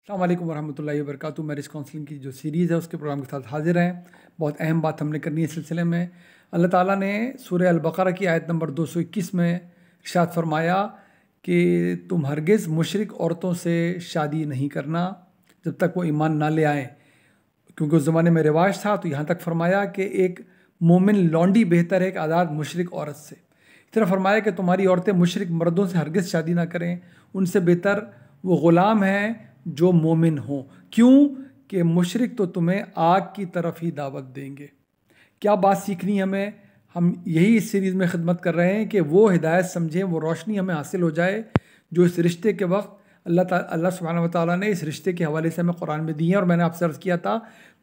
अस्सलाम वालेकुम वरहमतुल्लाहि वबरकातुहू। मैरिज काउंसलिंग की जो सीरीज़ है उसके प्रोग्राम के साथ हाजिर हैं। बहुत अहम बात हमने करनी है इस सिलसिले में। अल्लाह ताला ने सूरह अल-बक़रा की आयत नंबर 221 में इरशाद फरमाया कि तुम हरगिज़ मुशरिक औरतों से शादी नहीं करना जब तक वो ईमान ना ले आएँ, क्योंकि उस ज़माने में रिवाज था। तो यहाँ तक फरमाया कि एक मोमिन लौंडी बेहतर है एक आज़ाद मुशरिक औरत से। इस तरह फरमाया कि तुम्हारी औरतें मुशरिक मर्दों से हरगिज़ शादी ना करें, उनसे बेहतर वो ग़ुलाम हैं जो मोमिन हों। क्यों कि मुशरिक तो तुम्हें आग की तरफ ही दावत देंगे। क्या बात सीखनी हमें, हम यही इस सीरीज़ में ख़िदमत कर रहे हैं कि वो हिदायत समझें, वो रोशनी हमें हासिल हो जाए जो इस रिश्ते के वक्त अल्लाह सुब्हानहू व तआला ने इस रिश्ते के हवाले से हमें कुरान में दी है। और मैंने आपसे अर्ज़ किया था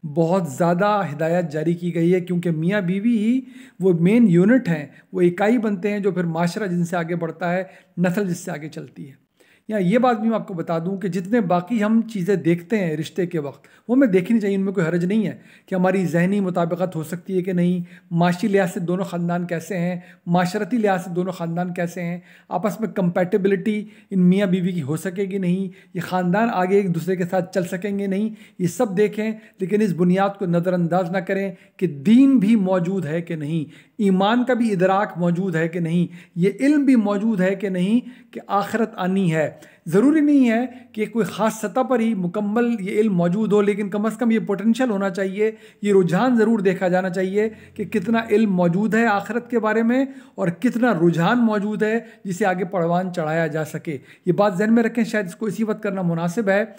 बहुत ज़्यादा हिदायत जारी की गई है, क्योंकि मियाँ बीवी ही वो मेन यूनिट हैं, वो इकाई बनते हैं जो फिर माशरा जिनसे आगे बढ़ता है, नस्ल जिससे आगे चलती है। या ये बात भी मैं आपको बता दूं कि जितने बाकी हम चीज़ें देखते हैं रिश्ते के वक्त, वो हमें देखनी चाहिए। उनमें कोई हर्ज नहीं है कि हमारी जहनी मुताबिकत हो सकती है कि नहीं, माशी लिहाज से दोनों ख़ानदान कैसे हैं, माशरती लिहाज से दोनों ख़ानदान कैसे हैं, आपस में कंपैटिबिलिटी इन मियाँ बीवी की हो सकेगी नहीं, ये ख़ानदान आगे एक दूसरे के साथ चल सकेंगे नहीं, ये सब देखें। लेकिन इस बुनियाद को नज़रअंदाज ना करें कि दीन भी मौजूद है कि नहीं, ईमान का भी इदराक मौजूद है कि नहीं, ये इल्म भी मौजूद है कि नहीं कि आखिरत आनी है। ज़रूरी नहीं है कि कोई ख़ास सतह पर ही मुकम्मल ये इल्म मौजूद हो, लेकिन कम अज़ कम ये पोटेंशियल होना चाहिए, ये रुझान ज़रूर देखा जाना चाहिए कि कितना इल्म मौजूद है आखिरत के बारे में और कितना रुझान मौजूद है जिसे आगे परवान चढ़ाया जा सके। ये बात ज़हन में रखें, शायद इसको इसी वक्त करना मुनासिब है।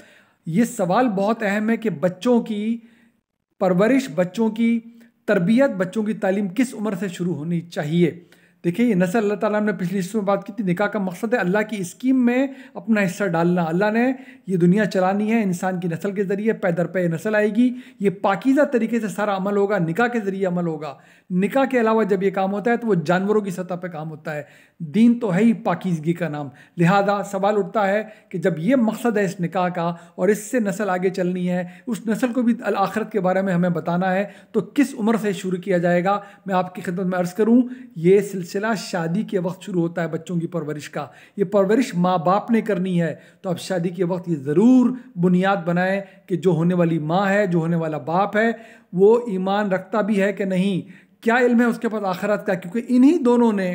ये सवाल बहुत अहम है कि बच्चों की परवरिश, बच्चों की तरबियत, बच्चों की तालीम किस उम्र से शुरू होनी चाहिए। देखिए, ये नस्ल अल्लाह ताला ने पिछली हिस्से में बात की थी। निकाह का मकसद है अल्लाह की स्कीम में अपना हिस्सा डालना। अल्लाह ने ये दुनिया चलानी है, इंसान की नस्ल के ज़रिए पै दर पै नस्ल आएगी। ये पाकीज़ा तरीके से सारा अमल होगा, निकाह के ज़रिए अमल होगा। निकाह के अलावा जब ये काम होता है तो वो जानवरों की सतह पर काम होता है। दीन तो है ही पाकीज़गी का नाम। लिहाजा सवाल उठता है कि जब ये मकसद है इस निकाह का और इससे नस्ल आगे चलनी है, उस नस्ल को भी आखिरत के बारे में हमें बताना है, तो किस उम्र से शुरू किया जाएगा। मैं आपकी खिदमत में अर्ज़ करूँ, ये सिलसिला शादी के वक्त शुरू होता है बच्चों की परवरिश का। ये परवरिश माँ बाप ने करनी है, तो अब शादी के वक्त ये ज़रूर बुनियाद बनाएं कि जो होने वाली माँ है, जो होने वाला बाप है, वो ईमान रखता भी है कि नहीं, क्या इल्म है उसके पास आखिरत का, क्योंकि इन्हीं दोनों ने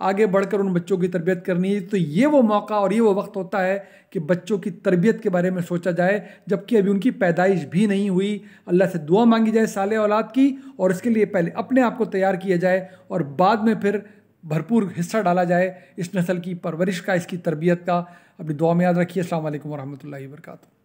आगे बढ़कर उन बच्चों की तरबियत करनी है। तो ये वो मौका और ये वो वक्त होता है कि बच्चों की तरबियत के बारे में सोचा जाए, जबकि अभी उनकी पैदाइश भी नहीं हुई। अल्लाह से दुआ मांगी जाए साले औलाद की, और इसके लिए पहले अपने आप को तैयार किया जाए और बाद में फिर भरपूर हिस्सा डाला जाए इस नस्ल की परवरिश का, इसकी तरबियत का। अपनी दुआ में याद रखिए। अस्सलाम वालेकुम वरहमतुल्लाहि वबरकातुहू।